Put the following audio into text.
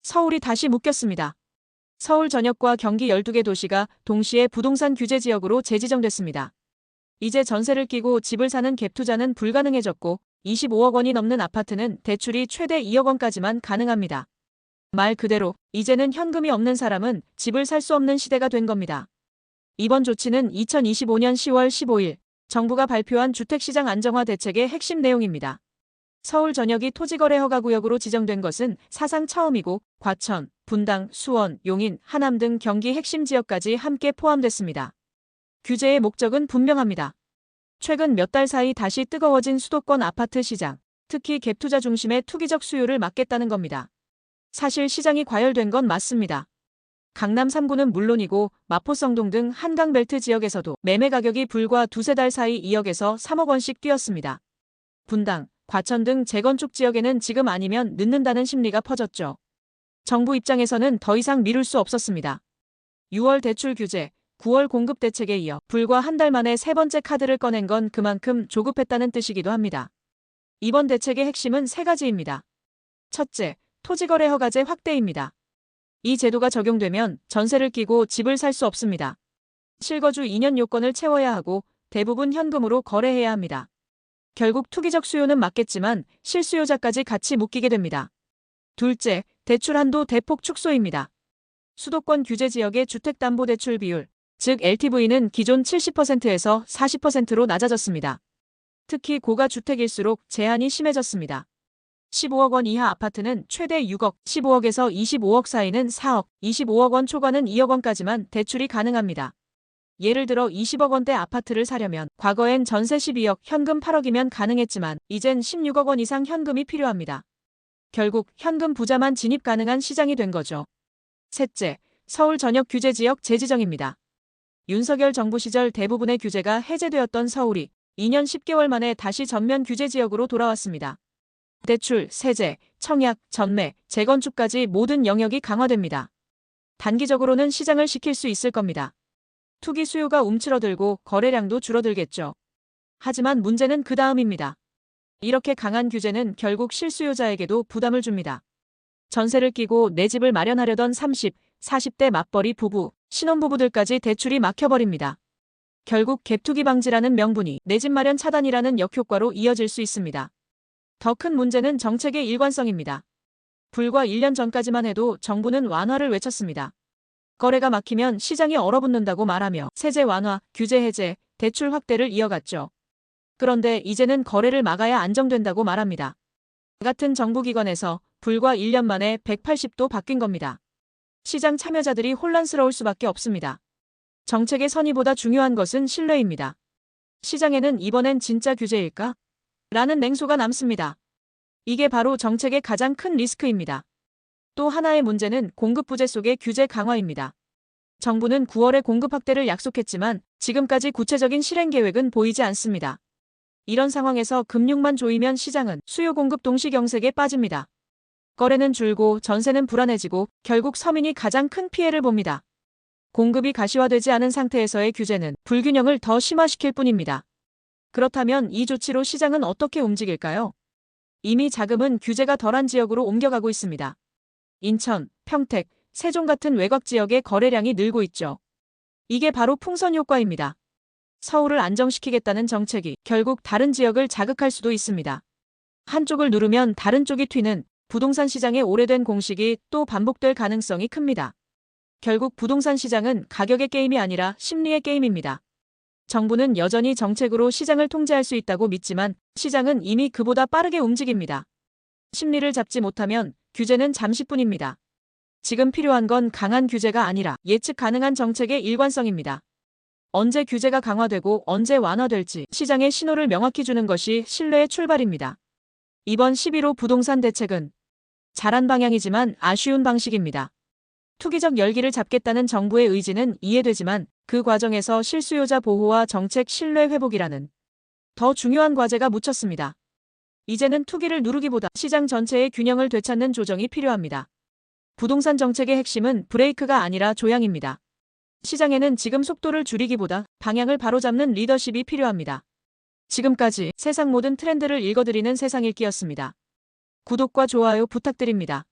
서울이 다시 묶였습니다. 서울 전역과 경기 12개 도시가 동시에 부동산 규제 지역으로 재지정됐습니다. 이제 전세를 끼고 집을 사는 갭 투자는 불가능해졌고 25억 원이 넘는 아파트는 대출이 최대 2억 원까지만 가능합니다. 말 그대로 이제는 현금이 없는 사람은 집을 살 수 없는 시대가 된 겁니다. 이번 조치는 2025년 10월 15일 정부가 발표한 주택시장 안정화 대책의 핵심 내용입니다. 서울 전역이 토지거래 허가구역으로 지정된 것은 사상 처음이고 과천, 분당, 수원, 용인, 하남 등 경기 핵심 지역까지 함께 포함됐습니다. 규제의 목적은 분명합니다. 최근 몇 달 사이 다시 뜨거워진 수도권 아파트 시장, 특히 갭투자 중심의 투기적 수요를 막겠다는 겁니다. 사실 시장이 과열된 건 맞습니다. 강남 3구는 물론이고 마포 성동 등 한강벨트 지역에서도 매매 가격이 불과 두세 달 사이 2억에서 3억 원씩 뛰었습니다. 분당, 과천 등 재건축 지역에는 지금 아니면 늦는다는 심리가 퍼졌죠. 정부 입장에서는 더 이상 미룰 수 없었습니다. 6월 대출 규제, 9월 공급 대책에 이어 불과 한 달 만에 세 번째 카드를 꺼낸 건 그만큼 조급했다는 뜻이기도 합니다. 이번 대책의 핵심은 세 가지입니다. 첫째, 토지거래 허가제 확대입니다. 이 제도가 적용되면 전세를 끼고 집을 살 수 없습니다. 실거주 2년 요건을 채워야 하고 대부분 현금으로 거래해야 합니다. 결국 투기적 수요는 막겠지만 실수요자까지 같이 묶이게 됩니다. 둘째, 대출 한도 대폭 축소입니다. 수도권 규제 지역의 주택담보대출 비율, 즉 LTV는 기존 70%에서 40%로 낮아졌습니다. 특히 고가주택일수록 제한이 심해졌습니다. 15억 원 이하 아파트는 최대 6억, 15억에서 25억 사이는 4억, 25억 원 초과는 2억 원까지만 대출이 가능합니다. 예를 들어 20억 원대 아파트를 사려면 과거엔 전세 12억, 현금 8억이면 가능했지만 이젠 16억 원 이상 현금이 필요합니다. 결국 현금 부자만 진입 가능한 시장이 된 거죠. 셋째, 서울 전역 규제 지역 재지정입니다. 윤석열 정부 시절 대부분의 규제가 해제되었던 서울이 2년 10개월 만에 다시 전면 규제 지역으로 돌아왔습니다. 대출, 세제, 청약, 전매, 재건축까지 모든 영역이 강화됩니다. 단기적으로는 시장을 식힐 수 있을 겁니다. 투기 수요가 움츠러들고 거래량도 줄어들겠죠. 하지만 문제는 그 다음입니다. 이렇게 강한 규제는 결국 실수요자에게도 부담을 줍니다. 전세를 끼고 내 집을 마련하려던 30, 40대 맞벌이 부부, 신혼부부들까지 대출이 막혀버립니다. 결국 갭투기 방지라는 명분이 내 집 마련 차단이라는 역효과로 이어질 수 있습니다. 더 큰 문제는 정책의 일관성입니다. 불과 1년 전까지만 해도 정부는 완화를 외쳤습니다. 거래가 막히면 시장이 얼어붙는다고 말하며 세제 완화, 규제 해제, 대출 확대를 이어갔죠. 그런데 이제는 거래를 막아야 안정된다고 말합니다. 같은 정부기관에서 불과 1년 만에 180도 바뀐 겁니다. 시장 참여자들이 혼란스러울 수밖에 없습니다. 정책의 선의보다 중요한 것은 신뢰입니다. 시장에는 이번엔 진짜 규제일까? 라는 냉소가 남습니다. 이게 바로 정책의 가장 큰 리스크입니다. 또 하나의 문제는 공급 부재 속의 규제 강화입니다. 정부는 9월에 공급 확대를 약속했지만 지금까지 구체적인 실행 계획은 보이지 않습니다. 이런 상황에서 금융만 조이면 시장은 수요 공급 동시경색에 빠집니다. 거래는 줄고 전세는 불안해지고 결국 서민이 가장 큰 피해를 봅니다. 공급이 가시화되지 않은 상태에서의 규제는 불균형을 더 심화시킬 뿐입니다. 그렇다면 이 조치로 시장은 어떻게 움직일까요? 이미 자금은 규제가 덜한 지역으로 옮겨가고 있습니다. 인천, 평택, 세종 같은 외곽 지역의 거래량이 늘고 있죠. 이게 바로 풍선 효과입니다. 서울을 안정시키겠다는 정책이 결국 다른 지역을 자극할 수도 있습니다. 한쪽을 누르면 다른 쪽이 튀는 부동산 시장의 오래된 공식이 또 반복될 가능성이 큽니다. 결국 부동산 시장은 가격의 게임이 아니라 심리의 게임입니다. 정부는 여전히 정책으로 시장을 통제할 수 있다고 믿지만 시장은 이미 그보다 빠르게 움직입니다. 심리를 잡지 못하면 규제는 잠시뿐입니다. 지금 필요한 건 강한 규제가 아니라 예측 가능한 정책의 일관성입니다. 언제 규제가 강화되고 언제 완화될지 시장의 신호를 명확히 주는 것이 신뢰의 출발입니다. 이번 11호 부동산 대책은 잘한 방향이지만 아쉬운 방식입니다. 투기적 열기를 잡겠다는 정부의 의지는 이해되지만 그 과정에서 실수요자 보호와 정책 신뢰 회복이라는 더 중요한 과제가 묻혔습니다. 이제는 투기를 누르기보다 시장 전체의 균형을 되찾는 조정이 필요합니다. 부동산 정책의 핵심은 브레이크가 아니라 조향입니다. 시장에는 지금 속도를 줄이기보다 방향을 바로잡는 리더십이 필요합니다. 지금까지 세상 모든 트렌드를 읽어드리는 세상 읽기였습니다. 구독과 좋아요 부탁드립니다.